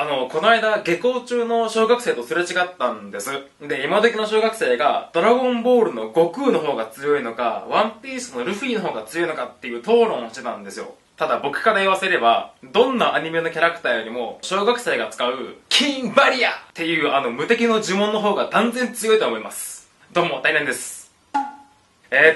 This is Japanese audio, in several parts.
この間、下校中の小学生とすれ違ったんです。で、今時の小学生が、ドラゴンボールの悟空の方が強いのか、ワンピースのルフィの方が強いのかっていう討論をしてたんですよ。ただ僕から言わせれば、どんなアニメのキャラクターよりも、小学生が使う、キンバリアっていう無敵の呪文の方が断然強いと思います。どうも、大連です。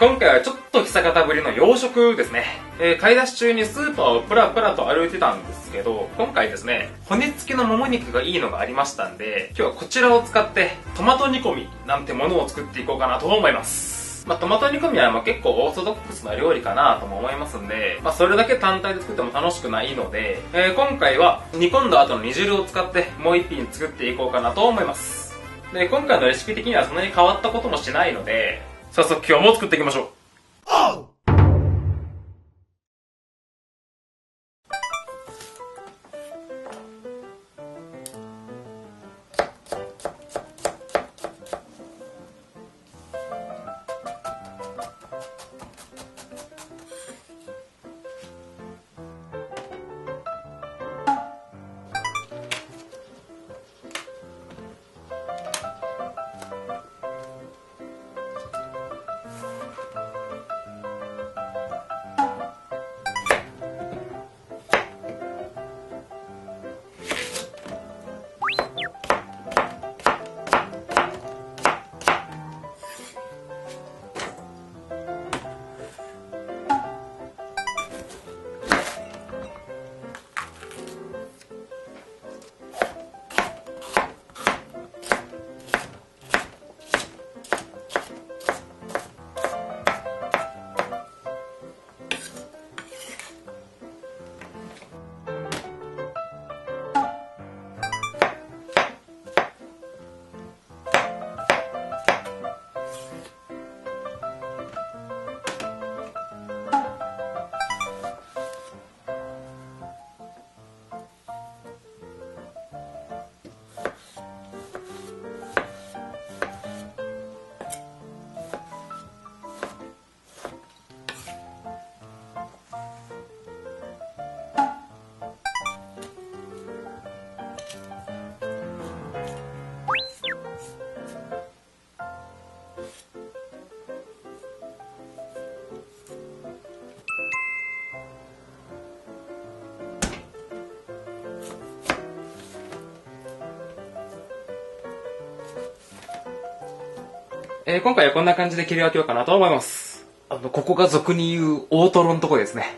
今回はちょっと久方ぶりの洋食ですね。買い出し中にスーパーをプラプラと歩いてたんですけど、今回ですね、骨付きのもも肉がいいのがありましたんで、今日はこちらを使ってトマト煮込みなんてものを作っていこうかなと思います。トマト煮込みは結構オーソドックスな料理かなとも思いますんで、それだけ単体で作っても楽しくないので、今回は煮込んだ後の煮汁を使ってもう一品作っていこうかなと思います。で、今回のレシピ的にはそんなに変わったこともしないので、早速今日も作っていきましょう。今回はこんな感じで切り分けようかなと思います。ここが俗に言う大トロのとこですね。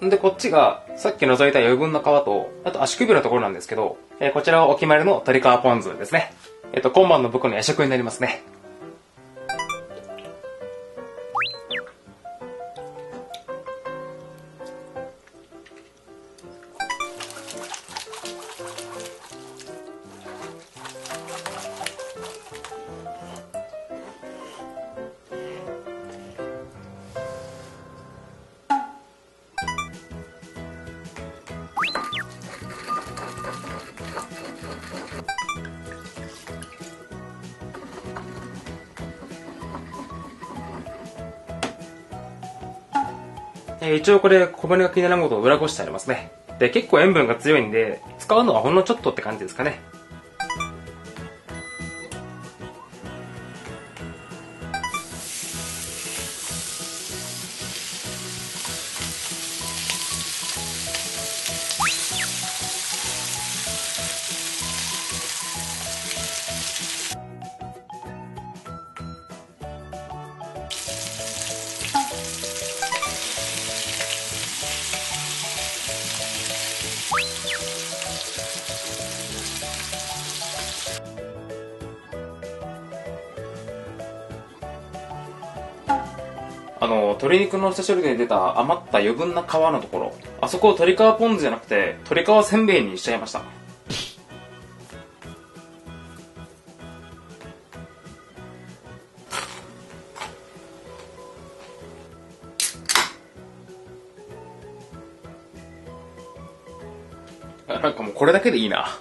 で、こっちがさっき除いた余分な皮と、あと足首のところなんですけど、こちらはお決まりの鶏皮ポン酢ですね。今晩の僕の夜食になりますね。一応これ小骨が気にならんことを裏ごしてありますね。で、結構塩分が強いんで、使うのはほんのちょっとって感じですかね。鶏肉の下処理で出た余った余分な皮のところ、あそこを鶏皮ポン酢じゃなくて鶏皮せんべいにしちゃいました。なんかもうこれだけでいいな。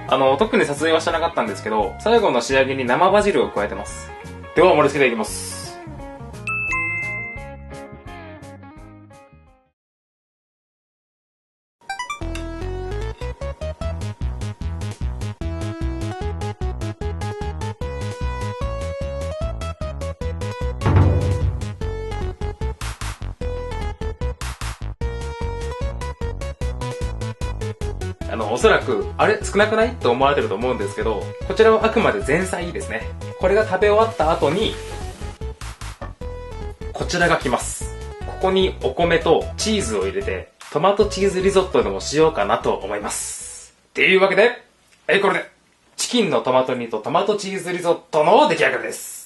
特に撮影はしてなかったんですけど、最後の仕上げに生バジルを加えてます。では盛り付けていきます。おそらく、あれ少なくないと思われてると思うんですけど、こちらはあくまで前菜ですね。これが食べ終わった後に、こちらが来ます。ここにお米とチーズを入れて、トマトチーズリゾットでもしようかなと思います。っていうわけで、これで、チキンのトマト煮とトマトチーズリゾットの出来上がりです。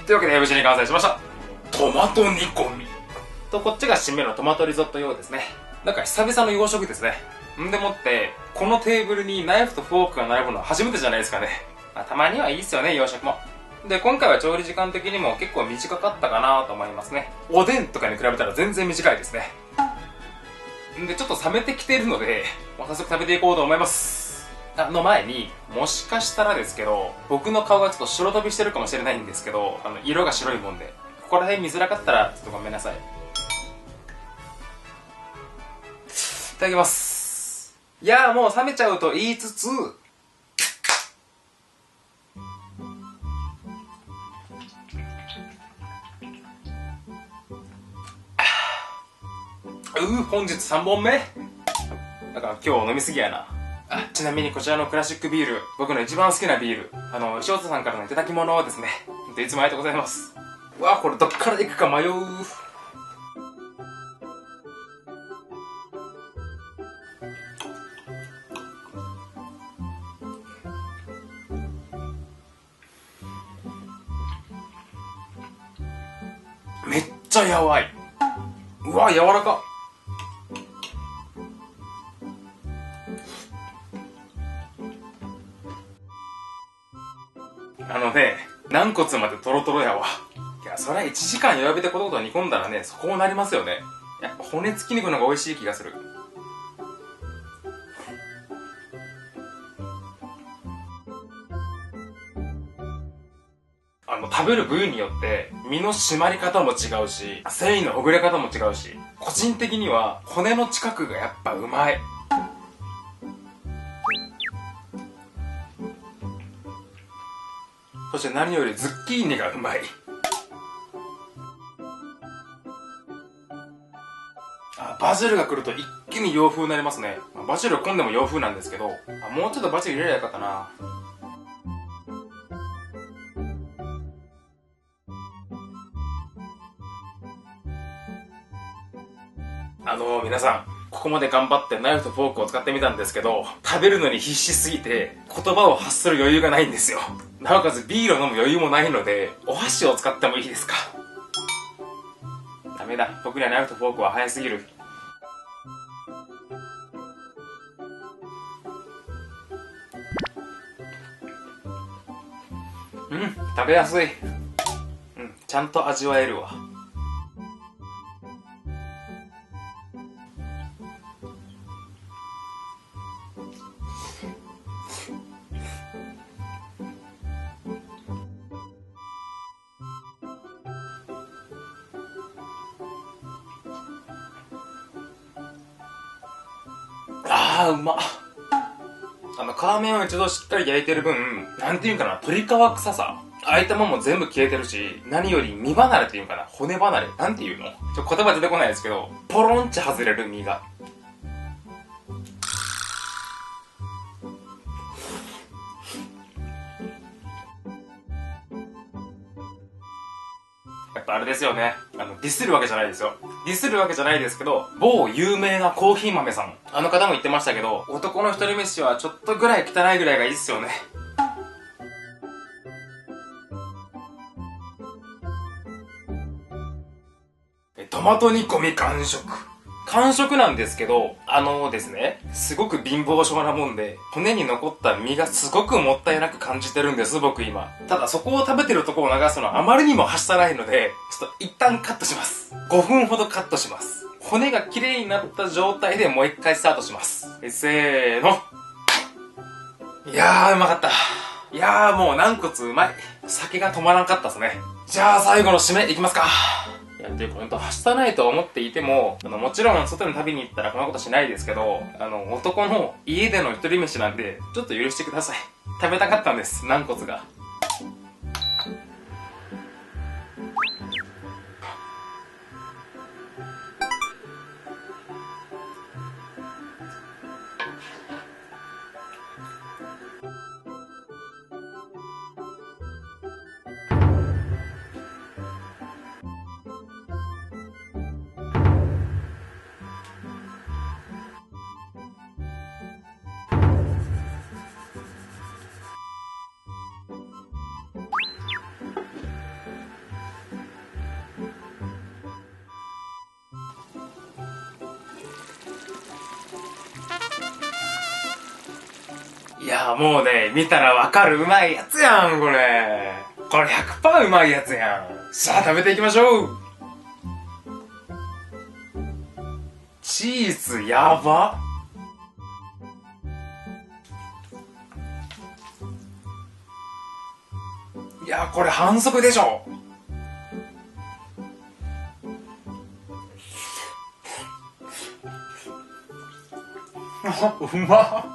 というわけで無事に完成しました。トマト煮込みと、こっちが締めのトマトリゾット用ですね。なんか久々の洋食ですね。んでもって、このテーブルにナイフとフォークが並ぶのは初めてじゃないですかね。たまにはいいっすよね、洋食も。で、今回は調理時間的にも結構短かったかなと思いますね。おでんとかに比べたら全然短いですね。んで、ちょっと冷めてきてるので、早速食べていこうと思います。の前に、もしかしたらですけど、僕の顔がちょっと白飛びしてるかもしれないんですけど、色が白いもんで、ここら辺見づらかったら、ちょっとごめんなさい。いただきます。いやー、もう冷めちゃうと言いつつ、本日3本目だから今日飲みすぎやな。ちなみにこちらのクラシックビール、僕の一番好きなビール、翔太さんからのいただき物をですね、いつもありがとうございます。うわ、これどっから行くか迷う。めっちゃやわい。うわ、柔らか。軟骨までトロトロやわ。いや、そりゃ1時間弱火でコトコト煮込んだらね、そこうなりますよね。いや、骨付き肉の方が美味しい気がする。食べる部位によって身の締まり方も違うし、繊維のほぐれ方も違うし、個人的には骨の近くがやっぱうまい。そして何よりズッキーニがうまい。バジルが来ると一気に洋風になりますね。バジル込んでも洋風なんですけど、もうちょっとバジル入れればよかったな。皆さん、ここまで頑張ってナイフとフォークを使ってみたんですけど、食べるのに必死すぎて言葉を発する余裕がないんですよ。なおかつビールを飲む余裕もないので、お箸を使ってもいいですか？ダメだ、僕にはナイフとフォークは早すぎる。食べやすい。ちゃんと味わえるわ。うまっ。皮面を一度しっかり焼いてる分、なんていうかな、鶏皮臭さ、あいたもんも全部消えてるし、何より身離れっていうかな、骨離れ、なんていうの、言葉出てこないですけど、ポロンチ外れる身が。ぱあれですよね。ディスるわけじゃないですよ。ディスるわけじゃないですけど、某有名なコーヒー豆さん。あの方も言ってましたけど、男の一人飯はちょっとぐらい汚いぐらいがいいっすよね。トマト煮込み完食。完食なんですけど、ですね、すごく貧乏症なもんで、骨に残った身がすごくもったいなく感じてるんです、僕今。ただそこを食べてるとこを流すのはあまりにもはしたないので、ちょっと一旦カットします。5分ほどカットします。骨が綺麗になった状態でもう一回スタートします。せーの。いやー、うまかった。いやー、もう軟骨うまい。酒が止まらんかったっすね。じゃあ最後の締めいきますか。いや、で、ほんと、はしたないと思っていても、もちろん、外に食べに行ったらこんなことしないですけど、男の家での一人飯なんで、ちょっと許してください。食べたかったんです、軟骨が。いやもうね、見たらわかるうまいやつやん、これ。これ 100% うまいやつやん。さあ、食べていきましょう。チーズやば。いや、これ反則でしょ。うまっ。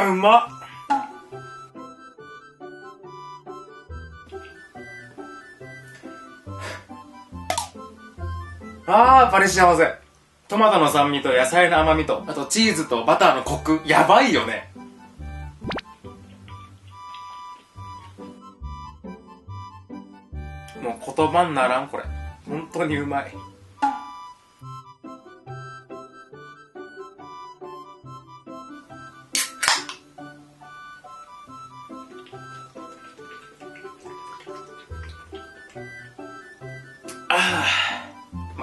うまっ。バリ幸せ。トマトの酸味と野菜の甘みと、あとチーズとバターのコク。やばいよね。もう言葉にならん、これ。本当にうまい。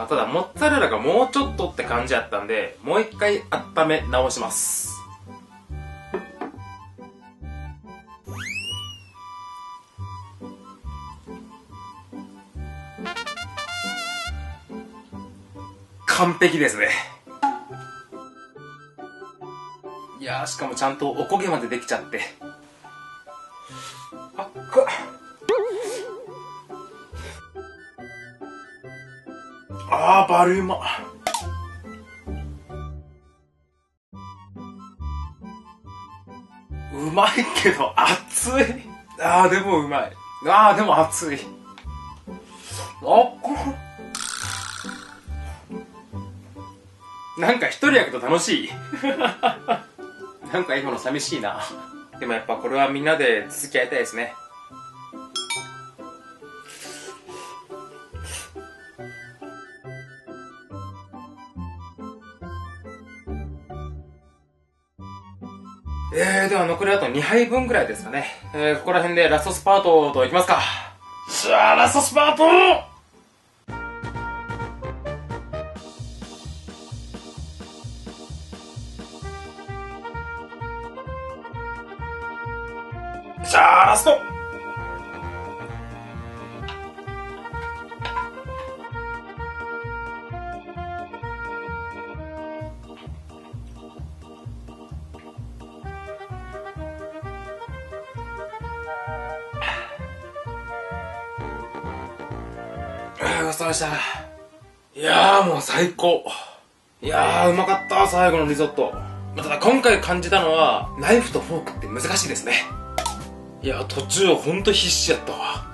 ただモッツァレラがもうちょっとって感じやったんで、もう一回温め直します。完璧ですね。いやー、しかもちゃんとおこげまでできちゃって。バルうま。うまいけど熱い。でもうまい。でも熱い。なんか一人焼くと楽しい。なんか今の寂しいな。でもやっぱこれはみんなで続き合いたいですね。では残りあと2杯分ぐらいですかね。ここら辺でラストスパートといきますか。じゃあラストスパート。じゃあラスト。ごちそうさまでした。いやーもう最高。いやーうまかった、最後のリゾット。ただ今回感じたのは、ナイフとフォークって難しいですね。いや途中ほんと必死やったわ。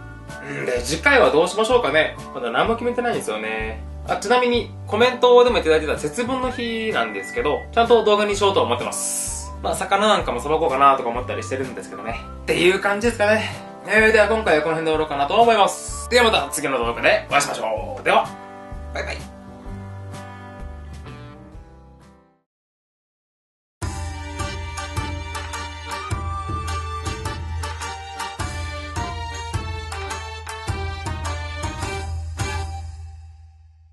で、次回はどうしましょうかね。まだ何も決めてないんですよね。ちなみにコメントでもいただいてた節分の日なんですけど、ちゃんと動画にしようと思ってます。魚なんかもさばこうかなとか思ったりしてるんですけどね。っていう感じですかね。では今回はこの辺で終わろうかなと思います。ではまた次の動画でお会いしましょう。では、バイバイ。